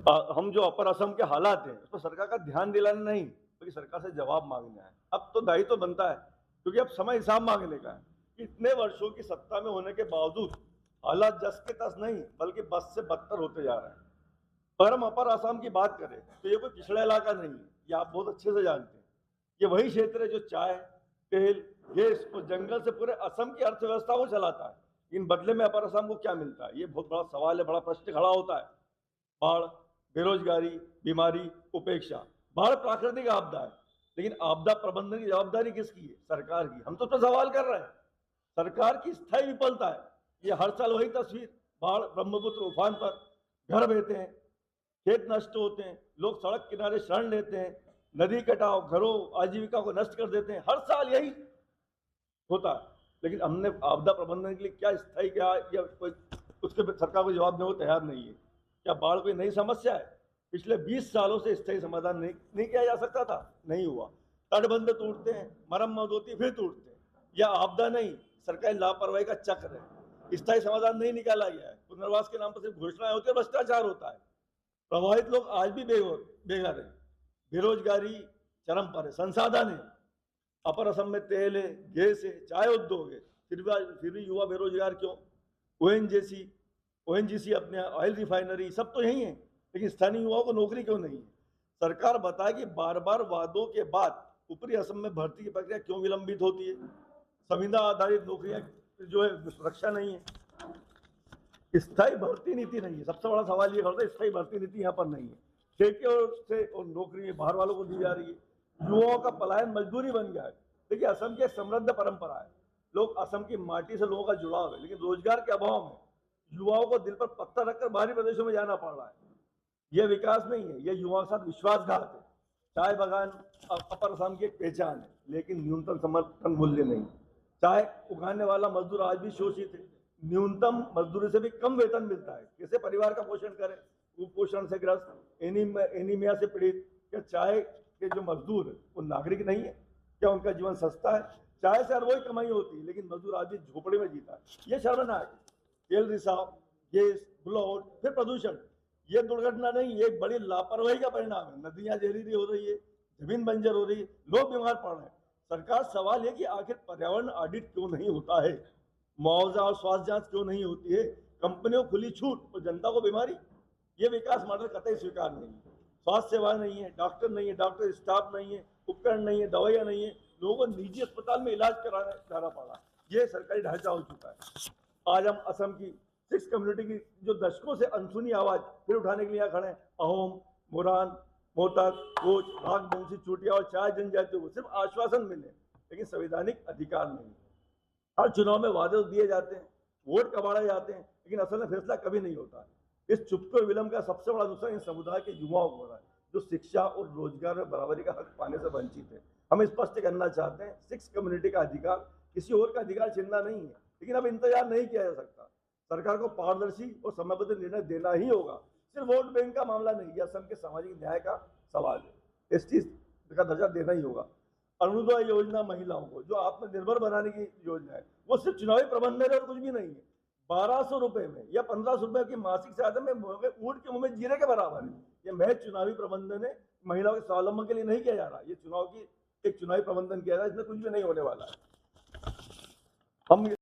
हम जो अपर असम के हालात हैं उस पर सरकार का ध्यान दिलाना नहीं बल्कि सरकार से जवाब मांगना है। अब तो दायित्व तो बनता है क्योंकि अब समय हिसाब मांगने का है। इतने वर्षों की सत्ता में होने के बावजूद हालात जस के तस नहीं बल्कि बस से बदतर होते जा रहे हैं। अगर हम अपर असम की बात करें तो ये कोई पिछड़ा इलाका नहीं है, ये आप बहुत अच्छे से जानते हैं। ये वही क्षेत्र है जो चाय, तेल, गैस और जंगल से पूरे असम की अर्थव्यवस्था को चलाता है। इन बदले में अपर असम को क्या मिलता है, ये बहुत बड़ा सवाल है, बड़ा प्रश्न खड़ा होता है। बाढ़, बेरोजगारी, बीमारी, उपेक्षा। बाढ़ प्राकृतिक आपदा है, लेकिन आपदा प्रबंधन की जवाबदारी किसकी है? सरकार की। हम तो उस पर सवाल कर रहे हैं। सरकार की स्थायी विफलता है। ये हर साल वही तस्वीर, बाढ़, ब्रह्मपुत्र उफान पर, घर बहते हैं, खेत नष्ट होते हैं, लोग सड़क किनारे शरण लेते हैं, नदी कटाव घरों आजीविका को नष्ट कर देते हैं। हर साल यही होता है। लेकिन हमने आपदा प्रबंधन के लिए क्या स्थायी क्या या कोई उसके सरकार को जवाब देने को तैयार नहीं है। क्या बाढ़ कोई नई समस्या है? पिछले 20 सालों से स्थायी समाधान नहीं किया जा सकता था, नहीं हुआ। तटबंध टूटते हैं, मरम्मत होती फिर टूटते हैं। यह आपदा नहीं, सरकारी लापरवाही का चक्र है। स्थायी समाधान नहीं निकाला गया है। पुनर्वास के नाम पर सिर्फ घोषणाएं होती है, भ्रष्टाचार होता है। प्रभावित लोग आज भी बेघर है, बेरोजगारी चरम पर है, संसाधन है। अपर असम में तेल है, गैस है, चाय उद्योग है, फिर भी युवा बेरोजगार क्यों? ओएनजीसी ओएनजीसी अपने ऑयल रिफाइनरी सब तो यही है, लेकिन स्थानीय युवाओं को नौकरी क्यों नहीं है? सरकार बताए कि बार बार वादों के बाद ऊपरी असम में भर्ती की प्रक्रिया क्यों विलंबित होती है? संविदा आधारित नौकरियां जो है सुरक्षा नहीं है, स्थायी भर्ती नीति नहीं है। सबसे बड़ा सवाल ये करता है, स्थायी भर्ती नीति यहाँ पर नहीं है। ठेके और नौकरी बाहर वालों को दी जा रही है। युवाओं का पलायन मजबूरी बन गया है। देखिए, असम की एक समृद्ध परंपरा है, लोग असम की माटी से लोगों का जुड़ाव है, लेकिन रोजगार के अभाव में युवाओं को दिल पर पत्थर रखकर बाहरी प्रदेशों में जाना पड़ रहा है। यह विकास नहीं है, यह युवाओं के साथ विश्वासघात है। चाय बागान अपर असम की एक पहचान है, लेकिन न्यूनतम समर्थन मूल्य नहीं। चाय उगाने वाला मजदूर आज भी शोषित है, न्यूनतम मजदूरी से भी कम वेतन मिलता है। कैसे परिवार का पोषण करें? कुपोषण से ग्रस्त, एनीमिया से पीड़ित। क्या चाय के जो मजदूर है वो नागरिक नहीं है? क्या उनका जीवन सस्ता है? चाय से हर वही कमाई होती है, लेकिन मजदूर आज भी झोपड़े में जीता है। ये शर्मनाक है। तेल रिसाव, गैस, ब्लॉट, फिर प्रदूषण। ये दुर्घटना नहीं, ये एक बड़ी लापरवाही का परिणाम है। नदियां जहरीली हो रही है, जमीन बंजर हो रही है, लोग बीमार पड़ रहे हैं। सरकार सवाल है कि आखिर पर्यावरण ऑडिट क्यों नहीं होता है? मुआवजा और स्वास्थ्य जांच क्यों नहीं होती है? कंपनियों को खुली छूट और जनता को बीमारी। ये विकास मॉडल कतई स्वीकार नहीं है। स्वास्थ्य सेवा नहीं है, डॉक्टर नहीं है, डॉक्टर स्टाफ नहीं है, उपकरण नहीं है, दवाइयां नहीं है, लोगों को निजी अस्पताल में इलाज कराने जाना पड़ा। ये सरकारी ढांचा हो चुका है। आज हम असम की 6 कम्युनिटी की जो दशकों से अनसुनी आवाज फिर उठाने के लिए खड़े हैं। अहोम, मोरान, मोतक, कोच, भागबंसी, चूटिया और चाय जनजातियों को सिर्फ आश्वासन मिले, लेकिन संवैधानिक अधिकार नहीं। हर चुनाव में वादे दिए जाते हैं, वोट कबाड़े जाते हैं, लेकिन असल में फैसला कभी नहीं होता। इस चुप्पे और विलंब का सबसे बड़ा नुकसान इन समुदाय के युवाओं को हो रहा है, जो शिक्षा और रोजगार में बराबरी का हक पाने से वंचित है। हम स्पष्ट करना चाहते हैं, 6 कम्युनिटी का अधिकार किसी और का अधिकार छीनना नहीं है, लेकिन अब इंतजार नहीं किया जा सकता। सरकार को पारदर्शी और समयबद्ध निर्णय देना ही होगा। सिर्फ वोट बैंक का मामला नहीं, यह असम के सामाजिक न्याय का सवाल है। एसटी का दर्जा देना ही होगा। अरुणोदय योजना महिलाओं को जो आत्मनिर्भर बनाने की योजना है, वो सिर्फ चुनावी प्रबंधन है और कुछ भी नहीं है। 1200 रुपए में या 1500 रुपए की मासिक सहायता में ऊंट के मुंह में जीरे के बराबर है। ये महज चुनावी प्रबंधन है, महिलाओं के स्वावलंबन के लिए नहीं किया जा रहा। ये चुनाव की एक चुनावी प्रबंधन किया जा रहा है, इसमें कुछ भी नहीं होने वाला है। हम